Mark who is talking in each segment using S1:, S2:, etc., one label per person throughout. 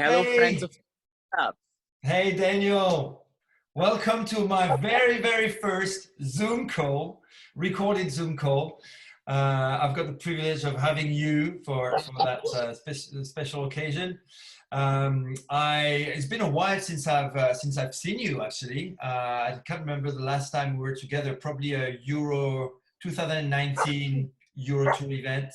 S1: Hello, friends of
S2: Hey,
S1: SUP.
S2: hey Daniel. Welcome to my very first Zoom call, recorded Zoom call. I've got the privilege of having you for that special occasion. It's been a while since I've seen you actually. I can't remember the last time we were together. Probably a Euro 2019 Euro Tour event.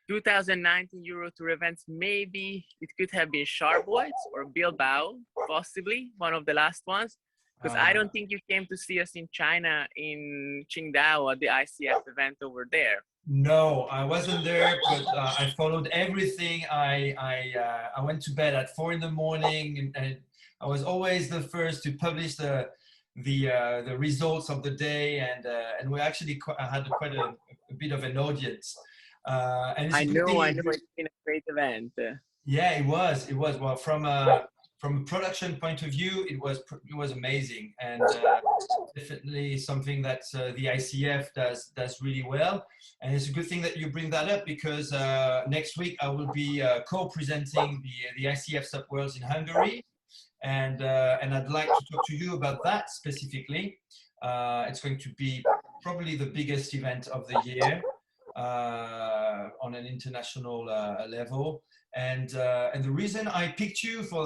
S1: 2019 Euro Tour events, maybe it could have been Starboard or Bilbao, possibly one of the last ones. Because I
S2: Uh,
S1: don't think you came to see us in China, in Qingdao at the ICF event over there.
S2: No, I wasn't there, but I followed everything. I went to bed at 4 in the morning, and I was always the first to publish the results of the day, and we actually had quite a bit of an audience, and it's a good
S1: I
S2: thing.
S1: know it's been a great event.
S2: Yeah, it was. It was. Well, from a production point of view, it was amazing, and definitely something that the ICF does really well. And it's a good thing that you bring that up because next week I will be co-presenting the ICF SUP Worlds in Hungary, and I'd like to talk to you about that specifically. It's going to be probably the biggest event of the year on an international level. And the reason I picked you for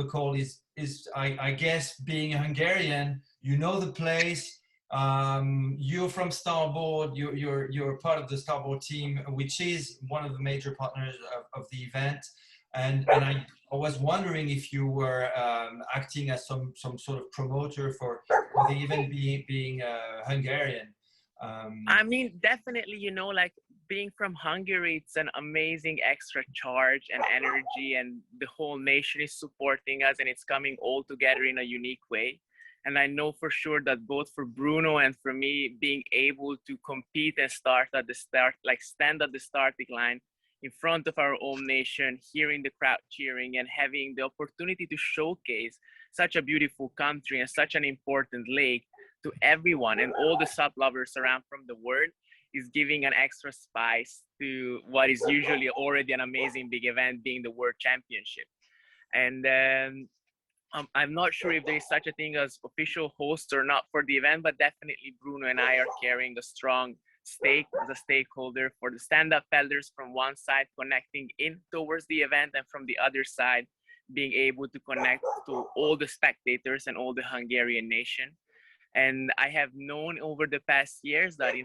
S2: the call is I guess being a Hungarian, you know the place. You're from Starboard. You're part of the Starboard team, which is one of the major partners of the event. And I was wondering if you were acting as some sort of promoter for the event being Hungarian.
S1: I mean, definitely, like being from Hungary, it's an amazing extra charge and energy, and the whole nation is supporting us, and it's coming all together in a unique way. And I know for sure that both for Bruno and for me, being able to compete and start at the start, like stand at the starting line in front of our own nation, hearing the crowd cheering and having the opportunity to showcase such a beautiful country and such an important lake to everyone and all the SUP lovers around from the world is giving an extra spice to what is usually already an amazing big event, being the World Championship. And I'm not sure if there is such a thing as official host or not for the event, but definitely Bruno and I are carrying a strong stake as a stakeholder for the stand-up paddlers from one side connecting in towards the event, and from the other side being able to connect to all the spectators and all the Hungarian nation. And I have known over the past years that in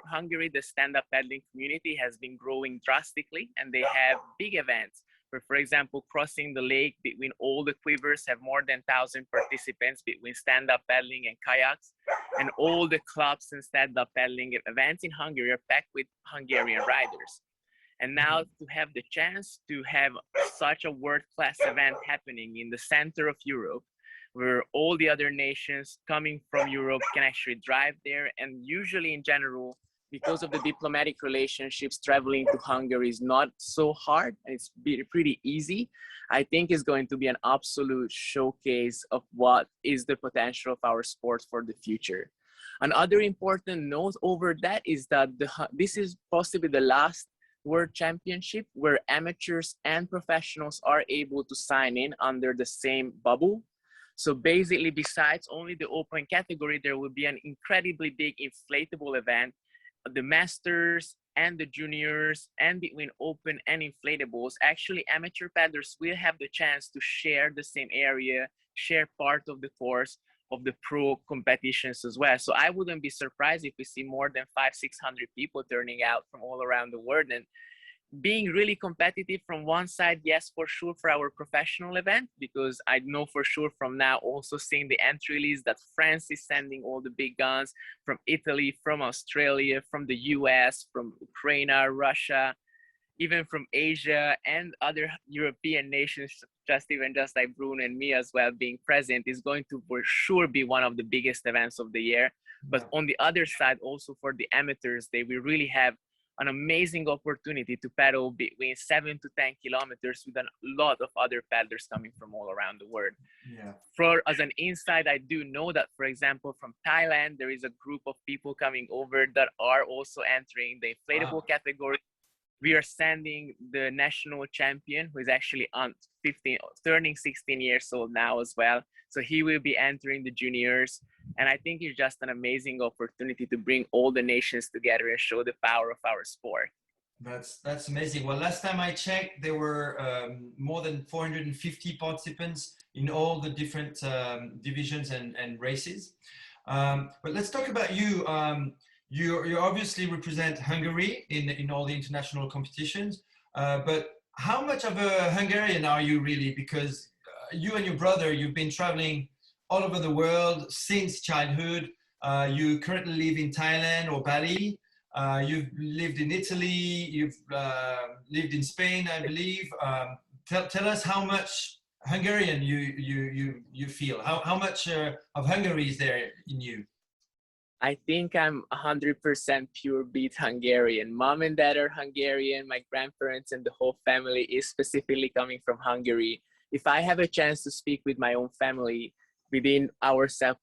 S1: Hungary, the stand-up paddling community has been growing drastically, and they have big events where, for example, crossing the lake between all the quivers have more than 1,000 participants between stand-up paddling and kayaks. And all the clubs and stand-up paddling events in Hungary are packed with Hungarian riders. And now to have the chance to have such a world-class event happening in the center of Europe, where all the other nations coming from Europe can actually drive there. And usually in general, because of the diplomatic relationships, traveling to Hungary is not so hard, and it's pretty easy. I think is going to be an absolute showcase of what is the potential of our sport for the future. Another important note over that is that this is possibly the last World Championship where amateurs and professionals are able to sign in under the same bubble. So basically, besides only the open category, there will be an incredibly big inflatable event, the masters and the juniors, and between open and inflatables. Actually, amateur paddlers will have the chance to share the same area, share part of the course of the pro competitions as well. So I wouldn't be surprised if we see more than 500-600 people turning out from all around the world. And being really competitive from one side, yes, for sure, for our professional event, because I know for sure from now also seeing the entry list that France is sending all the big guns from Italy, from Australia, from the US, from Ukraine, Russia, even from Asia and other European nations, just like Bruno and me as well being present, is going to for sure be one of the biggest events of the year. But on the other side, also for the amateurs, they will really have an amazing opportunity to paddle between 7 to 10 kilometers with a lot of other paddlers coming from all around the world.
S2: Yeah.
S1: As an insight, I do know that, for example, from Thailand, there is a group of people coming over that are also entering the inflatable category. we are sending the national champion, who is actually on 15, turning 16 years old now as well. So he will be entering the juniors. And I think it's just an amazing opportunity to bring all the nations together and show the power of our sport.
S2: That's amazing. Well, last time I checked, there were more than 450 participants in all the different divisions and races. But let's talk about you. You obviously represent Hungary in all the international competitions. But how much of a Hungarian are you really? Because you and your brother, you've been traveling all over the world since childhood. You currently live in Thailand or Bali. You've lived in Italy, you've lived in Spain, I believe. Tell us how much Hungarian you feel. How much of Hungary is there in you?
S1: I think I'm 100% pure beat Hungarian. Mom and dad are Hungarian. My grandparents and the whole family is specifically coming from Hungary. If I have a chance to speak with my own family, within ourselves,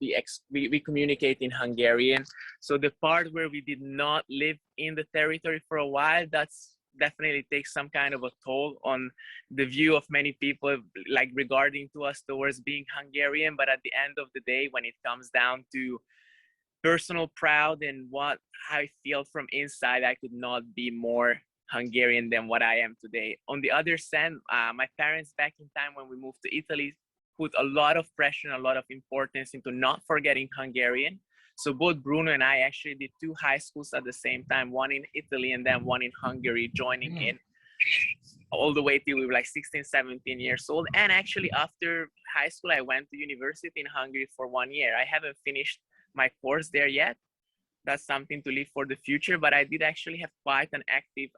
S1: we communicate in Hungarian. So the part where we did not live in the territory for a while, that's definitely takes some kind of a toll on the view of many people, like regarding to us towards being Hungarian. But at the end of the day, when it comes down to personal proud and what I feel from inside, I could not be more Hungarian than what I am today. On the other hand, my parents back in time when we moved to Italy put a lot of pressure and a lot of importance into not forgetting Hungarian. So both Bruno and I actually did 2 high schools at the same time, one in Italy and then one in Hungary, joining in all the way till we were like 16, 17 years old. And actually after high school, I went to university in Hungary for 1 year. I haven't finished my course there yet. That's something to leave for the future, but I did actually have quite an active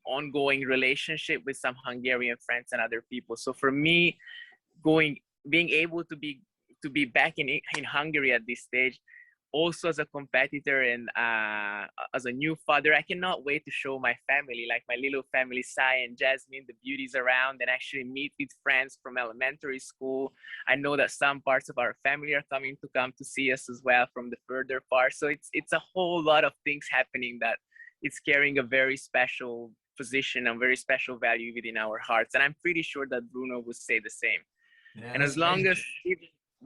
S1: ongoing relationship with some Hungarian friends and other people. So for me, being able to be back in Hungary at this stage, also as a competitor and as a new father, I cannot wait to show my family, like my little family, Sai and Jasmine, the beauties around, and actually meet with friends from elementary school. I know that some parts of our family are coming to see us as well from the further part. So it's a whole lot of things happening that it's carrying a very special position and very special value within our hearts. And I'm pretty sure that Bruno would say the same.
S2: Yeah,
S1: and as long as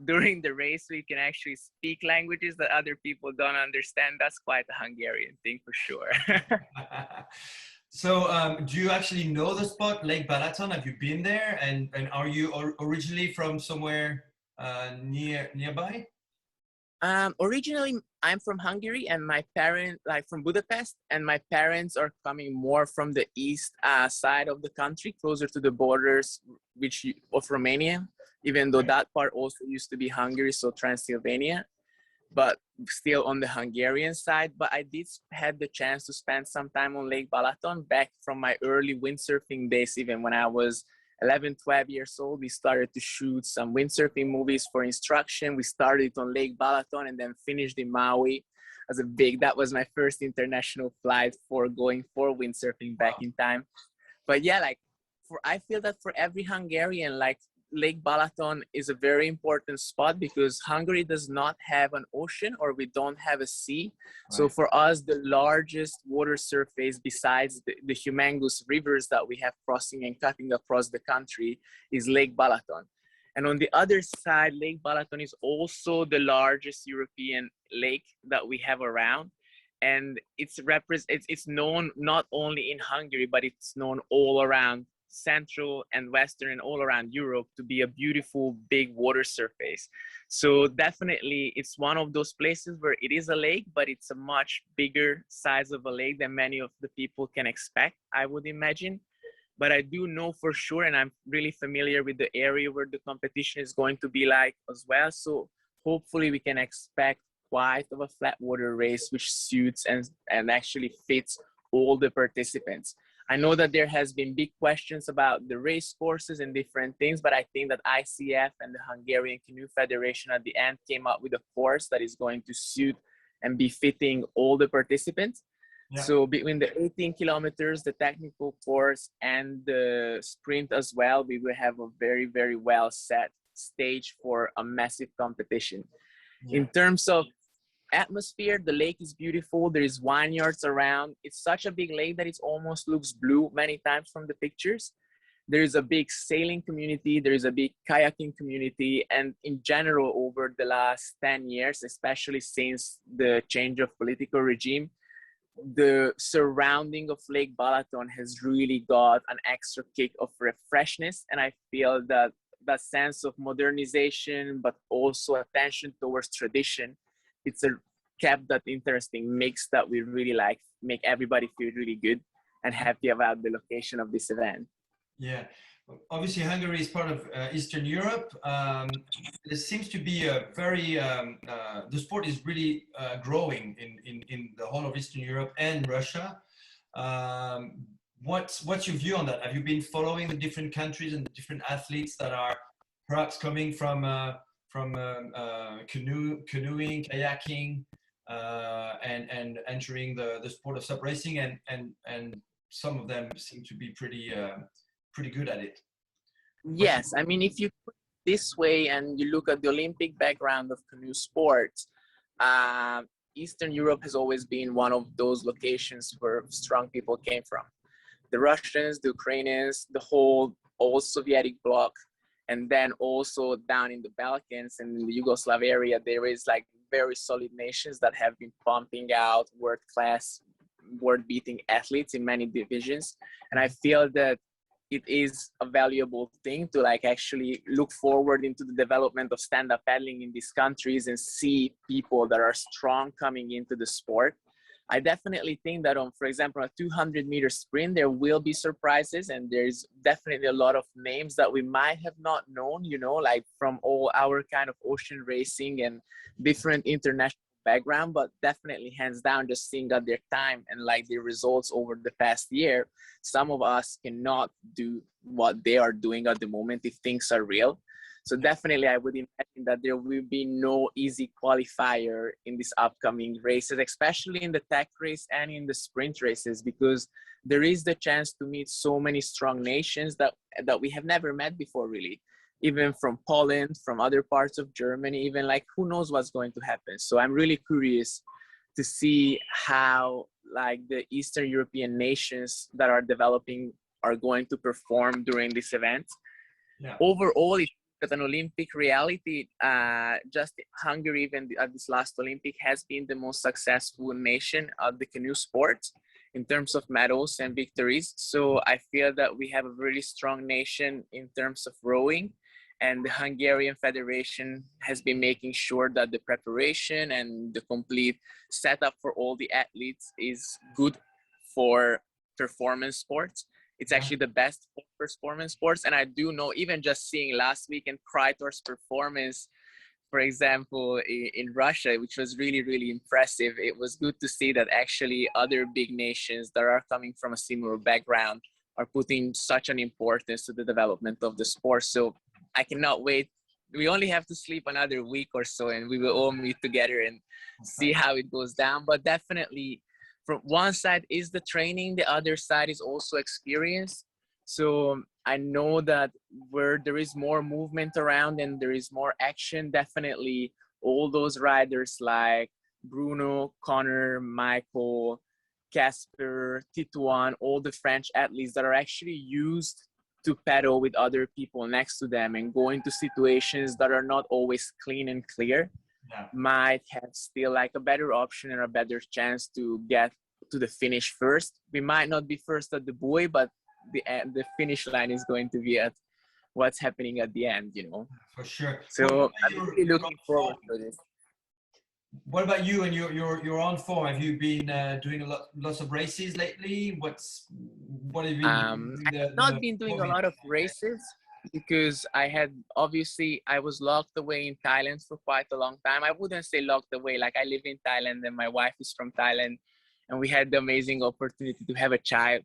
S1: during the race we can actually speak languages that other people don't understand, that's quite a Hungarian thing for sure.
S2: So do you actually know the spot, Lake Balaton? Have you been there? And are you originally from somewhere nearby?
S1: Originally, I'm from Hungary, and my parents, like from Budapest, and my parents are coming more from the east side of the country, closer to the borders of Romania, even though that part also used to be Hungary, so Transylvania, but still on the Hungarian side. But I did had the chance to spend some time on Lake Balaton back from my early windsurfing days, even when I was 11, 12 years old. We started to shoot some windsurfing movies for instruction. We started on Lake Balaton and then finished in Maui that was my first international flight for going for windsurfing back in time. But yeah, I feel that for every Hungarian, like Lake Balaton is a very important spot because Hungary does not have an ocean, or we don't have a sea. Right. So for us, the largest water surface besides the humongous rivers that we have crossing and cutting across the country is Lake Balaton. And on the other side, Lake Balaton is also the largest European lake that we have around. And it's known not only in Hungary, but it's known all around Central and Western and all around Europe to be a beautiful big water surface. So definitely it's one of those places where it is a lake, but it's a much bigger size of a lake than many of the people can expect, I would imagine. But I do know for sure, and I'm really familiar with the area where the competition is going to be like as well. So hopefully we can expect quite of a flat water race which suits and actually fits all the participants. I know that there has been big questions about the race courses and different things, but I think that ICF and the Hungarian Canoe Federation at the end came up with a course that is going to suit and be fitting all the participants. Yeah. So between the 18 kilometers, the technical course, and the sprint as well, we will have a very, very well set stage for a massive competition. Yeah. In terms of atmosphere. The lake is beautiful. There is vineyards around. It's such a big lake that it almost looks blue many times from the pictures. There is a big sailing community. There is a big kayaking community. And in general, over the last 10 years, especially since the change of political regime, the surrounding of Lake Balaton has really got an extra kick of refreshness. And I feel that that sense of modernization, but also attention towards tradition, it's a kept that interesting mix that we really like, make everybody feel really good and happy about the location of this event.
S2: Yeah, obviously Hungary is part of Eastern Europe. There seems to be a very, the sport is really growing in the whole of Eastern Europe and Russia. What's your view on that? Have you been following the different countries and the different athletes that are perhaps coming from canoeing, kayaking, and entering the sport of SUP racing, and some of them seem to be pretty good at it?
S1: Yes, I mean, if you put it this way and you look at the Olympic background of canoe sports, Eastern Europe has always been one of those locations where strong people came from. The Russians, the Ukrainians, the whole old Soviet bloc, and then also down in the Balkans and in the Yugoslav area, there is like very solid nations that have been pumping out world-class, world-beating athletes in many divisions. And I feel that it is a valuable thing to like actually look forward into the development of stand-up paddling in these countries and see people that are strong coming into the sport. I definitely think that on, for example, a 200-meter sprint, there will be surprises, and there's definitely a lot of names that we might have not known, you know, like from all our kind of ocean racing and different international background, but definitely hands down, just seeing that their time and like their results over the past year, some of us cannot do what they are doing at the moment if things are real. So definitely I would imagine that there will be no easy qualifier in these upcoming races, especially in the tech race and in the sprint races, because there is the chance to meet so many strong nations that we have never met before, really. Even from Poland, from other parts of Germany, even like who knows what's going to happen. So I'm really curious to see how like the Eastern European nations that are developing are going to perform during this event. Yeah. Overall, if at an Olympic reality, just Hungary, even at this last Olympic, has been the most successful nation of the canoe sport in terms of medals and victories. So I feel that we have a really strong nation in terms of rowing, and the Hungarian Federation has been making sure that the preparation and the complete setup for all the athletes is good for performance sports. It's actually the best for performance sports. And I do know, even just seeing last weekend Krytor's performance, for example, in Russia, which was really, really impressive. It was good to see that actually other big nations that are coming from a similar background are putting such an importance to the development of the sport. So I cannot wait. We only have to sleep another week or so, and we will all meet together and see how it goes down. But definitely, from one side is the training, the other side is also experience. So I know that where there is more movement around and there is more action, definitely all those riders like Bruno, Connor, Michael, Casper, Titouan, all the French athletes that are actually used to paddle with other people next to them and go into situations that are not always clean and clear, might have still like a better option and a better chance to get to the finish first. We might not be first at the buoy, but the finish line is going to be at what's happening at the end, you know.
S2: For sure.
S1: So I'm really looking forward to this.
S2: What about you and your own form? Have you been doing lots of races lately? What have you been doing?
S1: I've not been doing a lot of races because I was locked away in Thailand for quite a long time. I wouldn't say locked away, like I live in Thailand and my wife is from Thailand, and we had the amazing opportunity to have a child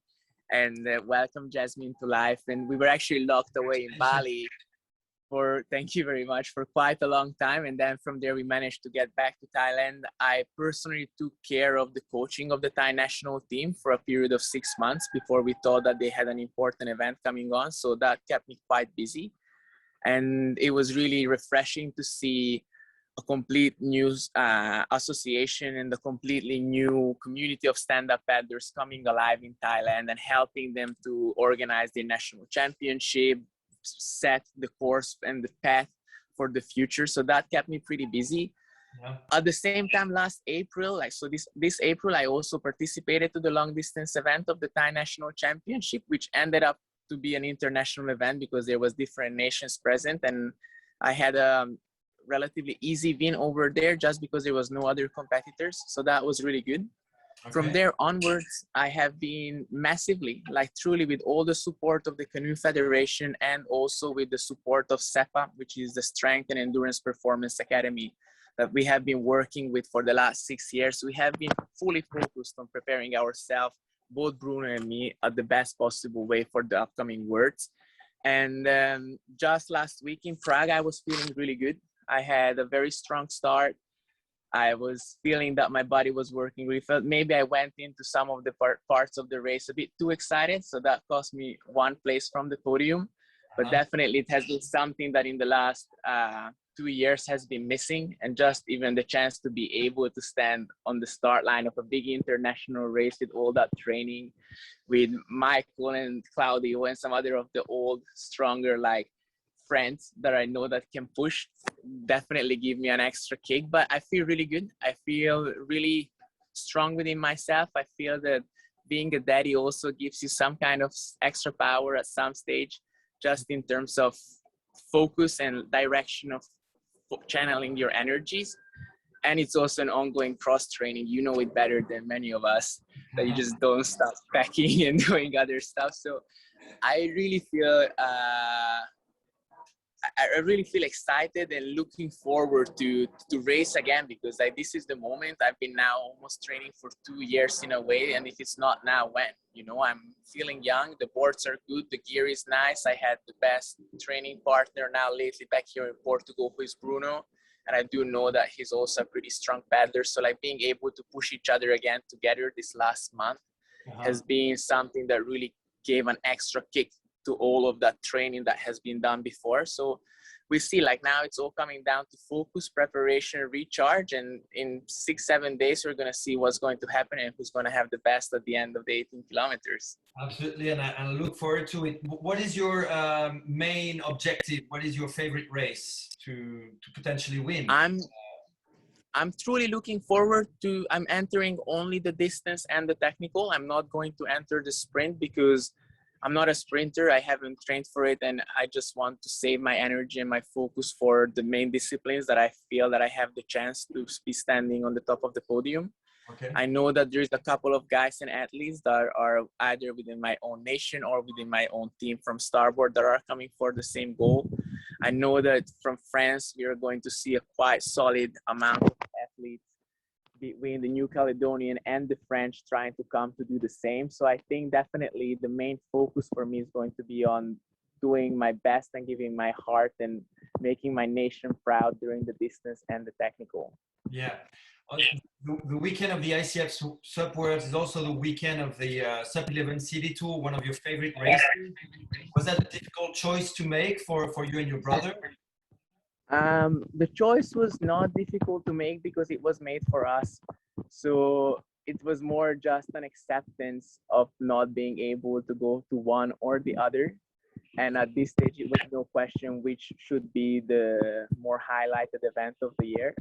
S1: and welcome Jasmine to life. And we were actually locked away in Bali thank you very much, for quite a long time. And then from there, we managed to get back to Thailand. I personally took care of the coaching of the Thai national team for a period of 6 months before we thought that they had an important event coming on. So that kept me quite busy. And it was really refreshing to see a complete new association and a completely new community of stand-up paddlers coming alive in Thailand and helping them to organize the national championship, set the course and the path for the future. So that kept me pretty busy. Yeah. At the same time, last April, this April, I also participated to the long distance event of the Thai National Championship, which ended up to be an international event because there was different nations present, and I had a relatively easy win over there just because there was no other competitors. So that was really good. Okay. From there onwards, I have been massively, like truly with all the support of the Canoe Federation and also with the support of SEPA, which is the Strength and Endurance Performance Academy that we have been working with for the last 6 years. We have been fully focused on preparing ourselves, both Bruno and me, at the best possible way for the upcoming Worlds. And just last week in Prague, I was feeling really good. I had a very strong start. I was feeling that my body was working really well. Maybe I went into some of the parts of the race a bit too excited. So that cost me 1 place from the podium. But definitely it has been something that in the last 2 years has been missing. And just even the chance to be able to stand on the start line of a big international race with all that training with Michael and Claudio and some other of the old, stronger, like friends that I know that can push, definitely give me an extra kick. But I feel really good. I feel really strong within myself. I feel that being a daddy also gives you some kind of extra power at some stage, just in terms of focus and direction of channeling your energies. And it's also an ongoing cross training. You know it better than many of us, that you just don't stop packing and doing other stuff. So I really feel I really feel excited and looking forward to race again, because this is the moment. I've been now almost training for 2 years in a way, and if it's not now, when? You know, I'm feeling young, the boards are good, the gear is nice. I had the best training partner now lately back here in Portugal, who is Bruno, and I do know that he's also a pretty strong paddler. So like being able to push each other again together this last month has been something that really gave an extra kick to all of that training that has been done before. So we see like now it's all coming down to focus, preparation, recharge, and in 6-7 days we're going to see what's going to happen and who's going to have the best at the end of the 18 kilometers. Absolutely, and I look forward to it. What is your main objective? What is your favorite race to potentially win? I'm truly looking forward to, I'm entering only the distance and the technical. I'm not going to enter the sprint because I'm not a sprinter. I haven't trained for it, and I just want to save my energy and my focus for the main disciplines that I feel that I have the chance to be standing on the top of the podium. Okay. I know that there's a couple of guys and athletes that are either within my own nation or within my own team from Starboard that are coming for the same goal. I know that from France, we are going to see a quite solid amount of athletes between the New Caledonian and the French trying to come to do the same. So I think definitely the main focus for me is going to be on doing my best and giving my heart and making my nation proud during the distance and the technical. Yeah. The weekend of the ICF SUP Worlds is also the weekend of the SUP 11 City Tour, one of your favorite races. Was that a difficult choice to make for you and your brother? The choice was not difficult to make because it was made for us. So it was more just an acceptance of not being able to go to one or the other. And at this stage, it was no question which should be the more highlighted event of the year.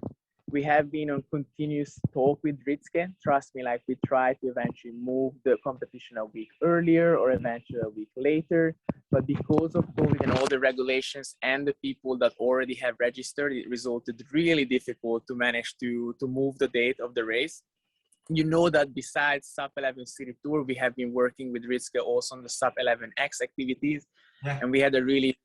S1: We have been on continuous talk with Ritske. Trust me, like we tried to eventually move the competition a week earlier or eventually a week later. But because of COVID and all the regulations and the people that already have registered, it resulted really difficult to manage to move the date of the race. You know that besides SUP 11 City Tour, we have been working with Ritske also on the SUP 11X activities. Yeah. And we had a really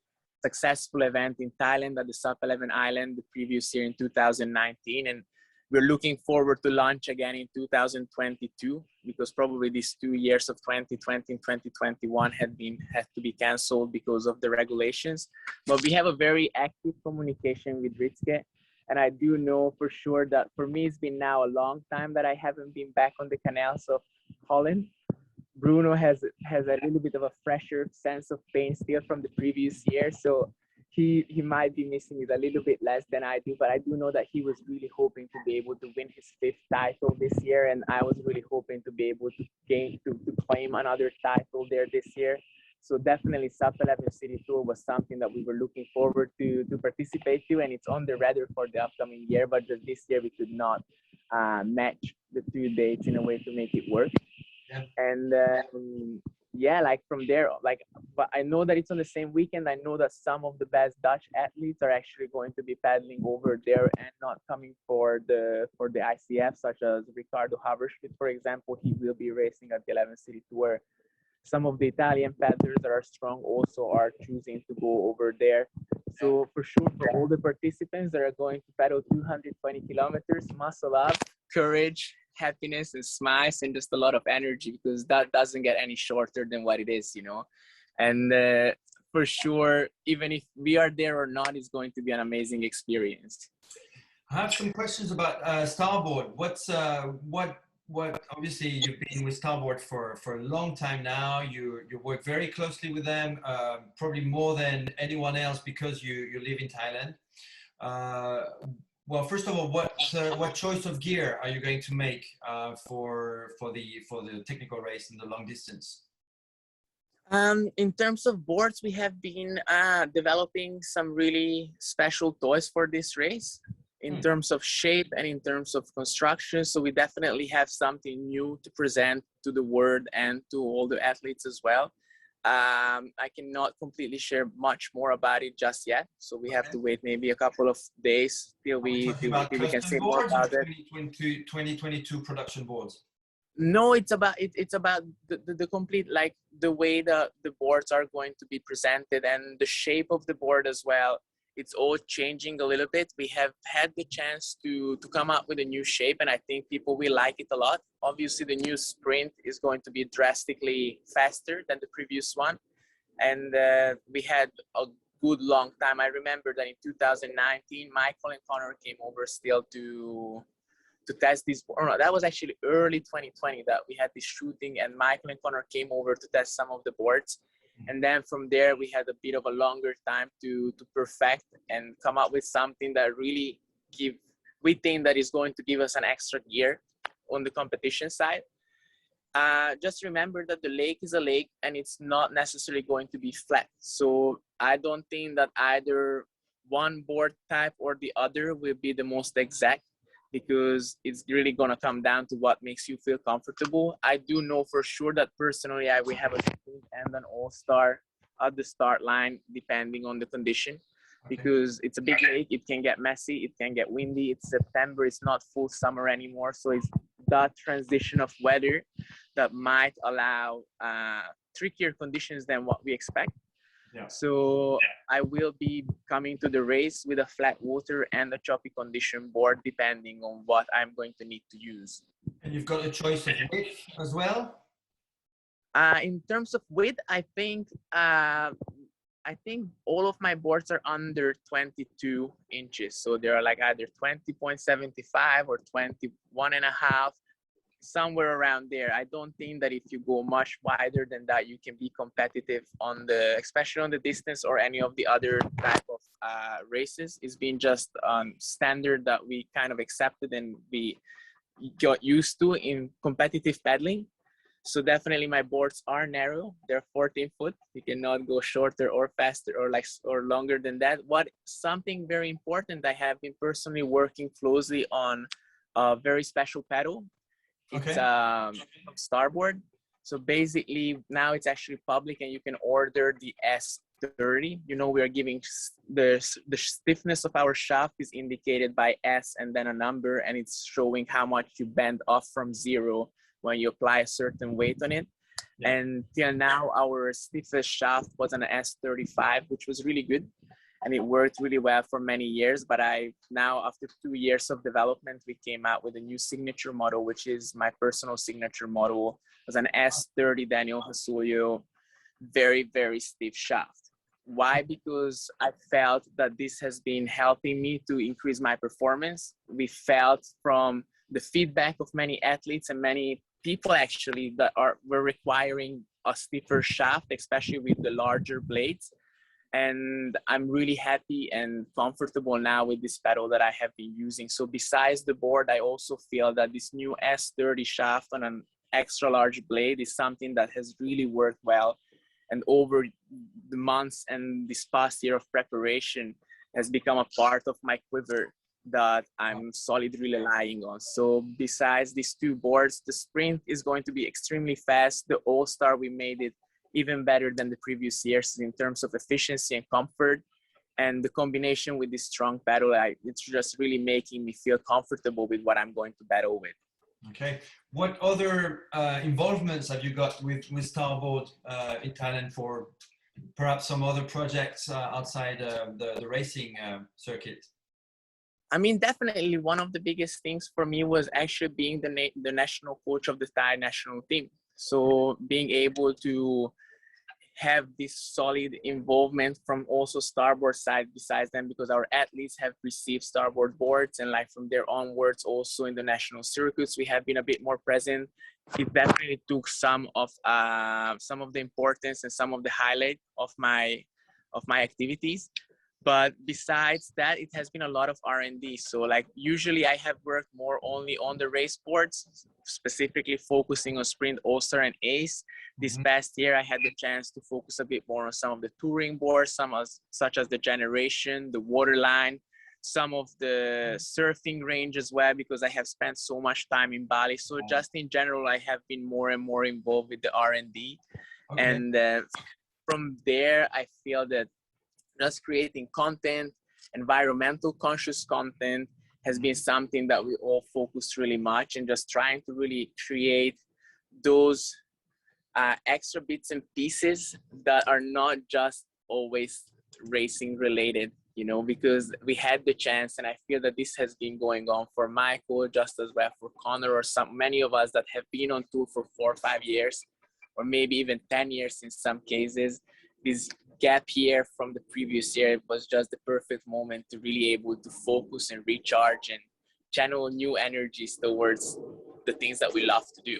S1: successful event in Thailand at the SUP 11 Island the previous year in 2019. And we're looking forward to launch again in 2022 because probably these 2 years of 2020 and 2021 had to be canceled because of the regulations. But we have a very active communication with Ritske. And I do know for sure that for me, it's been now a long time that I haven't been back on the canals of Holland. Bruno has a little bit of a fresher sense of pain still from the previous year. So he might be missing it a little bit less than I do, but I do know that he was really hoping to be able to win his 5th title this year, and I was really hoping to be able to claim another title there this year. So definitely SUP 11 City Tour was something that we were looking forward to participate to, and it's on the radar for the upcoming year, but just this year we could not match the 2 dates in a way to make it work. Yeah. And yeah, like from there, like, but I know that it's on the same weekend. I know that some of the best Dutch athletes are actually going to be paddling over there and not coming for the ICF, such as Ricardo Haverschmidt, for example. He will be racing at the 11 City Tour. Some of the Italian paddlers that are strong also are choosing to go over there. So for sure, for all the participants that are going to paddle 220 kilometers, muscle up, courage, happiness, and smiles, and just a lot of energy, because that doesn't get any shorter than what it is, you know. And for sure, even if we are there or not, it's going to be an amazing experience.
S2: I have some questions about Starboard. What obviously you've been with Starboard for a long time now. You work very closely with them, probably more than anyone else, because you live in Thailand. Well, first of all, what choice of gear are you going to make for the technical race in the long distance?
S1: In terms of boards, we have been developing some really special toys for this race in terms of shape and in terms of construction. So we definitely have something new to present to the world and to all the athletes as well. I cannot completely share much more about it just yet. So we have to wait maybe a couple of days till we can say more about it.
S2: 2022 production boards.
S1: No, it's about the complete, like the way the boards are going to be presented and the shape of the board as well. It's all changing a little bit. We have had the chance to come up with a new shape, and I think people will like it a lot. Obviously, the new sprint is going to be drastically faster than the previous one. And we had a good long time. I remember that in 2019, Michael and Connor came over still to test this. Or no, that was actually early 2020 that we had this shooting, and Michael and Connor came over to test some of the boards. And then from there, we had a bit of a longer time to perfect and come up with something that really we think that is going to give us an extra gear on the competition side. Just remember that the lake is a lake and it's not necessarily going to be flat. So I don't think that either one board type or the other will be the most exact, because it's really going to come down to what makes you feel comfortable. I do know for sure that personally we have a sprint and an all-star at the start line, depending on the condition, because it's a big lake. It can get messy, it can get windy. It's September, it's not full summer anymore. So it's that transition of weather that might allow trickier conditions than what we expect. Yeah. So I will be coming to the race with a flat water and a choppy condition board, depending on what I'm going to need to use.
S2: And you've got a choice of width as well?
S1: In terms of width, I think all of my boards are under 22 inches. So they're like either 20.75 or 21.5. Somewhere around there. I don't think that if you go much wider than that, you can be competitive especially on the distance or any of the other type of races. It's been just standard that we kind of accepted and we got used to in competitive paddling. So definitely my boards are narrow. They're 14 foot. You cannot go shorter or faster or longer than that. Something very important, I have been personally working closely on a very special paddle. It's from Starboard. So basically now it's actually public and you can order the S30. You know, we are giving the stiffness of our shaft is indicated by S and then a number, and it's showing how much you bend off from 0 when you apply a certain weight on it. Yeah. And till now, our stiffest shaft was an S35, which was really good. And it worked really well for many years. But now, after 2 years of development, we came out with a new signature model, which is my personal signature model. It was an S30 Daniel Hasulyo, very, very stiff shaft. Why? Because I felt that this has been helping me to increase my performance. We felt from the feedback of many athletes and many people actually that were requiring a stiffer shaft, especially with the larger blades. And I'm really happy and comfortable now with this pedal that I have been using. So besides the board, I also feel that this new S30 shaft on an extra large blade is something that has really worked well. And over the months and this past year of preparation has become a part of my quiver that I'm solidly relying on. So besides these two boards, the sprint is going to be extremely fast. The All-Star, we made it even better than the previous years in terms of efficiency and comfort. And the combination with this strong pedal, it's just really making me feel comfortable with what I'm going to battle with.
S2: Okay. What other involvements have you got with Starboard in Thailand for perhaps some other projects outside the racing circuit?
S1: I mean, definitely one of the biggest things for me was actually being the national coach of the Thai national team. So being able to have this solid involvement from also Starboard side besides them, because our athletes have received Starboard boards, and like from there onwards also in the national circuits we have been a bit more present. It definitely took some of the importance and some of the highlight of my activities. But besides that, it has been a lot of R&D. So like usually I have worked more only on the race boards, specifically focusing on sprint, all-star, and ace. This past year I had the chance to focus a bit more on some of the touring boards, such as the Generation, the Waterline, some of the surfing range as well, because I have spent so much time in Bali. So just in general, I have been more and more involved with the R&D. Okay. And from there, I feel that just creating content, environmental conscious content, has been something that we all focused really much, and just trying to really create those extra bits and pieces that are not just always racing related, you know, because we had the chance, and I feel that this has been going on for Michael just as well for Connor, or many of us that have been on tour for 4 or 5 years, or maybe even 10 years in some cases. This gap year from the previous year, it was just the perfect moment to really able to focus and recharge and channel new energies towards the things that we love to do.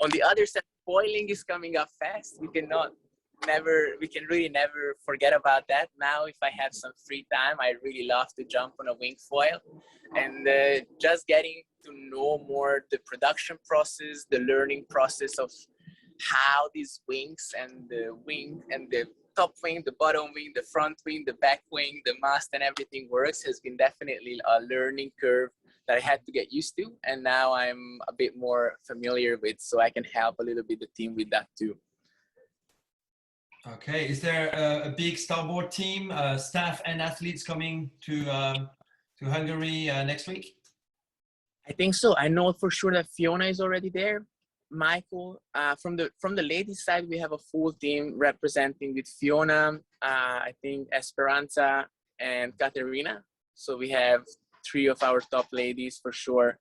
S1: On the other side, foiling is coming up fast. We can really never forget about that. Now, if I have some free time, I really love to jump on a wing foil, and just getting to know more the production process, the learning process of how these wings and the wing and the top wing, the bottom wing, the front wing, the back wing, the mast, and everything works has been definitely a learning curve that I had to get used to, and now I'm a bit more familiar with, so I can help a little bit the team with that too.
S2: Okay, is there a big Starboard team, staff and athletes coming to Hungary next week?
S1: I think so. I know for sure that Fiona is already there. Michael, from the ladies side, we have a full team representing with Fiona, I think Esperanza and Katerina. So we have 3 of our top ladies for sure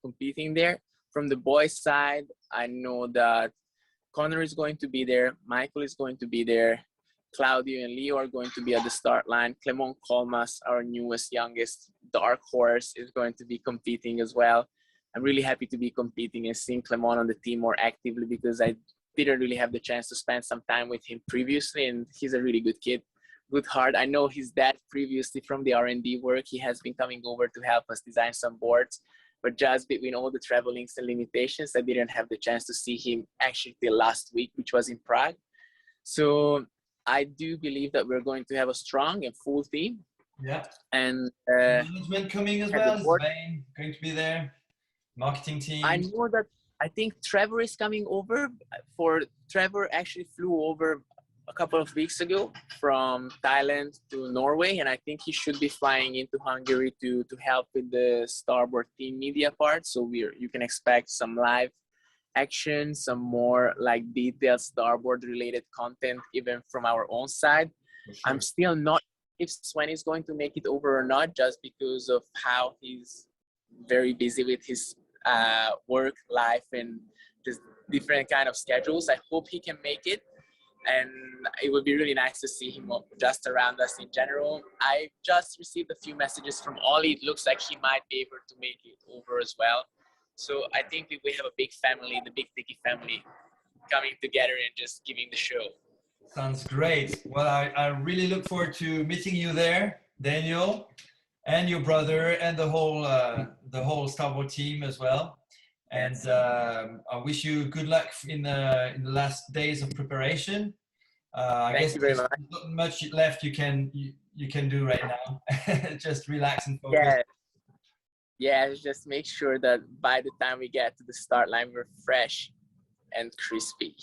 S1: competing there. From the boys side, I know that Connor is going to be there, Michael is going to be there, Claudio and Leo are going to be at the start line. Clement Colmas, our newest, youngest dark horse, is going to be competing as well. I'm really happy to be competing and seeing Clement on the team more actively, because I didn't really have the chance to spend some time with him previously, and he's a really good kid, good heart. I know his dad previously from the R&D work. He has been coming over to help us design some boards, but just between all the travelings and limitations, I didn't have the chance to see him actually till last week, which was in Prague. So I do believe that we're going to have a strong and full team.
S2: Yeah.
S1: And
S2: management coming as well. Is Bain going to be there? Marketing team.
S1: I know that. I think Trevor is coming over. Trevor actually flew over a couple of weeks ago from Thailand to Norway, and I think he should be flying into Hungary to help with the Starboard team media part. So you can expect some live action, some more like detailed Starboard related content, even from our own side. Sure. I'm still not sure if Sven is going to make it over or not, just because of how he's very busy with his work life and just different kind of schedules. I hope he can make it, and it would be really nice to see him just around us in general. I just received a few messages from Ollie. It looks like he might be able to make it over as well. So I think we have a big family, the Big Tiki family, coming together and just giving the show.
S2: Sounds great. Well, I really look forward to meeting you there, Daniel, and your brother, and the whole Starboard team as well. And I wish you good luck in the last days of preparation. I guess
S1: Thank you very
S2: there's
S1: much.
S2: not much left you can do right now. Just relax and focus.
S1: Yeah. Yeah, just make sure that by the time we get to the start line, we're fresh and crispy.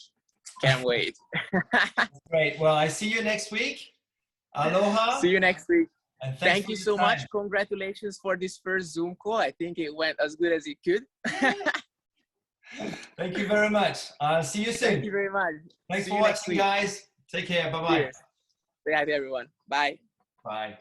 S1: Can't wait.
S2: Great. Well, I see you next week. Aloha.
S1: See you next week.
S2: And
S1: Thank you so much.
S2: time.
S1: Congratulations for this first Zoom call. I think it went as good as it could.
S2: Thank you very much. I'll see you soon.
S1: Thank you very much.
S2: Thanks
S1: See
S2: for
S1: you next
S2: watching,
S1: week.
S2: guys. Take care. Bye-bye.
S1: Cheers. Say hi to everyone. Bye.
S2: Bye.